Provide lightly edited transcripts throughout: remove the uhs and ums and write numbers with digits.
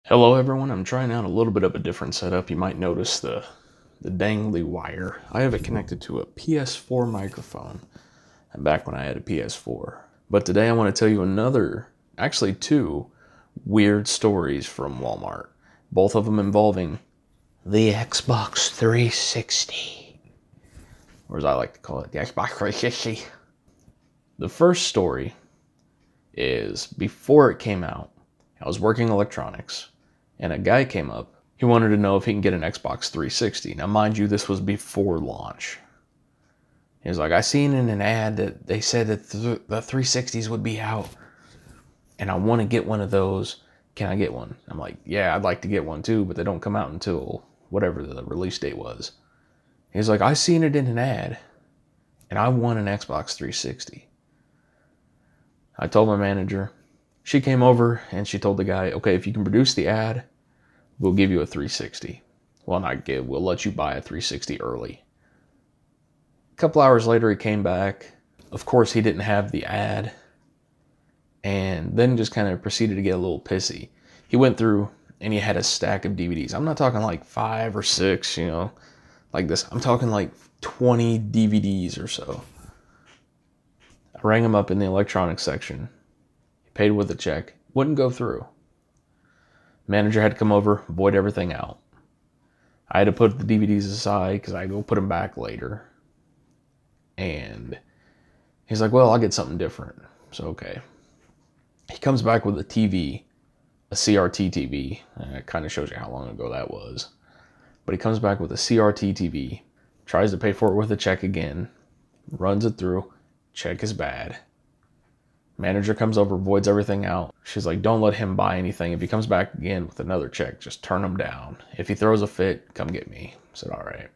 Hello everyone, I'm trying out a little bit of a different setup. You might notice the dangly wire. I have it connected to a PS4 microphone back when I had a PS4. But today I want to tell you actually two weird stories from Walmart. Both of them involving the Xbox 360. Or as I like to call it, the Xbox 360. The first story is before it came out, I was working electronics. And a guy came up. He wanted to know if he can get an Xbox 360. Now, mind you, this was before launch. He was like, I seen in an ad that they said that the 360s would be out. And I want to get one of those. Can I get one? I'm like, yeah, I'd like to get one too, but they don't come out until whatever the release date was. He's like, I seen it in an ad. And I want an Xbox 360. I told my manager. She came over and she told the guy, okay, if you can produce the ad, we'll give you a 360. Well, we'll let you buy a 360 early. A couple hours later, he came back. Of course, he didn't have the ad. And then just kind of proceeded to get a little pissy. He went through and he had a stack of DVDs. I'm not talking like 5 or 6, like this. I'm talking like 20 DVDs or so. I rang him up in the electronics section. Paid with a check, wouldn't go through. Manager had to come over, void everything out. I had to put the DVDs aside because I had to go put them back later. And he's like, well, I'll get something different. So, okay. He comes back with a TV, a CRT TV. It kind of shows you how long ago that was. But he comes back with a CRT TV, tries to pay for it with a check again, runs it through, check is bad. Manager comes over, voids everything out. She's like, don't let him buy anything. If he comes back again with another check, just turn him down. If he throws a fit, come get me. I said, all right.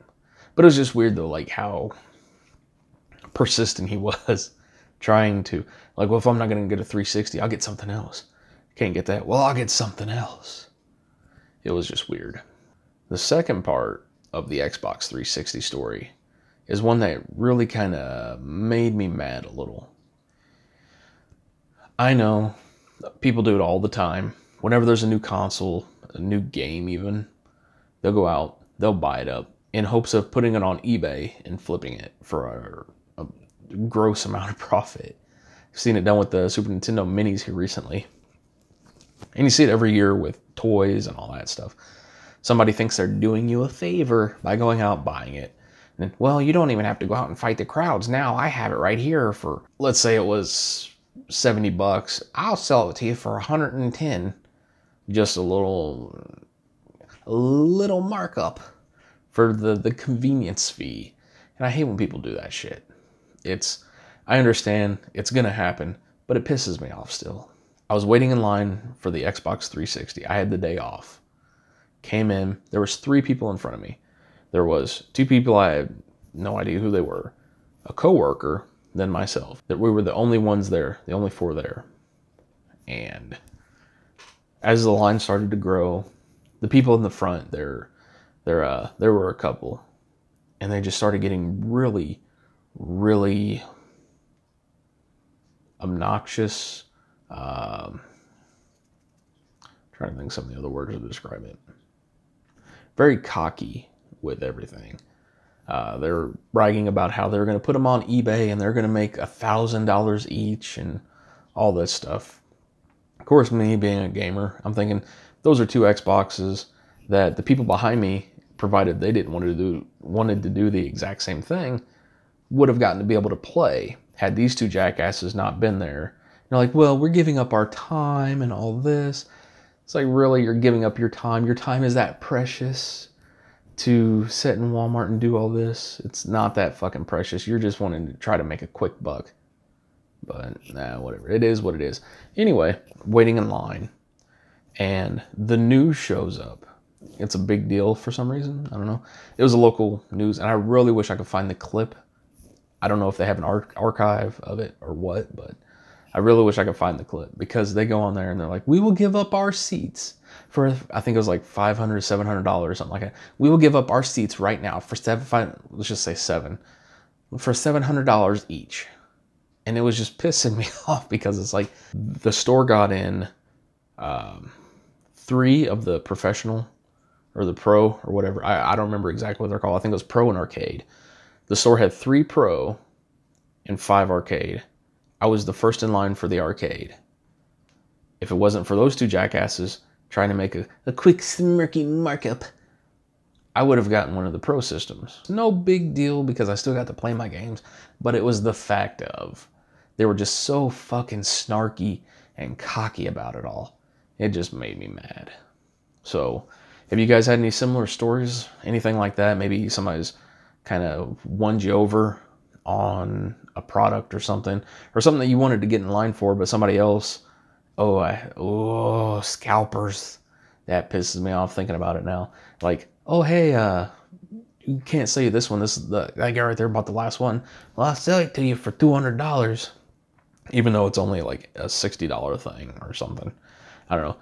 But it was just weird though, like how persistent he was trying to, like, well, if I'm not going to get a 360, I'll get something else. Can't get that. Well, I'll get something else. It was just weird. The second part of the Xbox 360 story is one that really kind of made me mad a little. I know people do it all the time. Whenever there's a new console, a new game even, they'll go out, they'll buy it up in hopes of putting it on eBay and flipping it for a gross amount of profit. I've seen it done with the Super Nintendo Minis here recently. And you see it every year with toys and all that stuff. Somebody thinks they're doing you a favor by going out buying it. And then, well, you don't even have to go out and fight the crowds. Now I have it right here for, let's say it was $70. I'll sell it to you for 110. Just a little markup for the convenience fee. And I hate when people do that shit. I understand it's gonna happen, but it pisses me off still. I was waiting in line for the Xbox 360. I had the day off. Came in, there was 3 people in front of me. There was 2 people I had no idea who they were. A coworker, then myself. That we were the only ones there, the only 4 there. And as the line started to grow, the people in the front, there were a couple, and they just started getting really, really obnoxious. Trying to think some of the other words to describe it. Very cocky with everything. They're bragging about how they're going to put them on eBay and they're going to make $1,000 each and all this stuff. Of course, me being a gamer, I'm thinking those are 2 Xboxes that the people behind me, provided they didn't wanted to do the exact same thing, would have gotten to be able to play had these 2 jackasses not been there. You're like, well, we're giving up our time and all this. It's like, really, you're giving up your time? Your time is that precious to sit in Walmart and do all this? It's not that fucking precious. You're just wanting to try to make a quick buck. But, nah, whatever. It is what it is. Anyway, waiting in line. And the news shows up. It's a big deal for some reason. I don't know. It was a local news, and I really wish I could find the clip. I don't know if they have an archive of it or what, but I really wish I could find the clip, because they go on there and they're like, we will give up our seats for, I think it was like $500, $700, something like that. We will give up our seats right now for let's just say for $700 each. And it was just pissing me off, because it's like the store got in 3 of the professional or the pro or whatever. I don't remember exactly what they're called. I think it was pro and arcade. The store had 3 pro and 5 arcade. I was the first in line for the arcade. If it wasn't for those 2 jackasses trying to make a quick smirky markup, I would have gotten one of the pro systems. No big deal because I still got to play my games, but it was the fact of they were just so fucking snarky and cocky about it all. It just made me mad. So, have you guys had any similar stories? Anything like that? Maybe somebody's kind of won you over on a product or something that you wanted to get in line for, but somebody else, scalpers. That pisses me off thinking about it now. Like, oh, hey, you can't sell you this one. This is that guy right there bought the last one. Well, I'll sell it to you for $200. Even though it's only like a $60 thing or something. I don't know.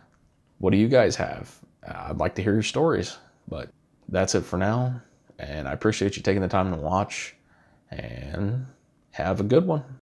What do you guys have? I'd like to hear your stories. But that's it for now. And I appreciate you taking the time to watch. And have a good one.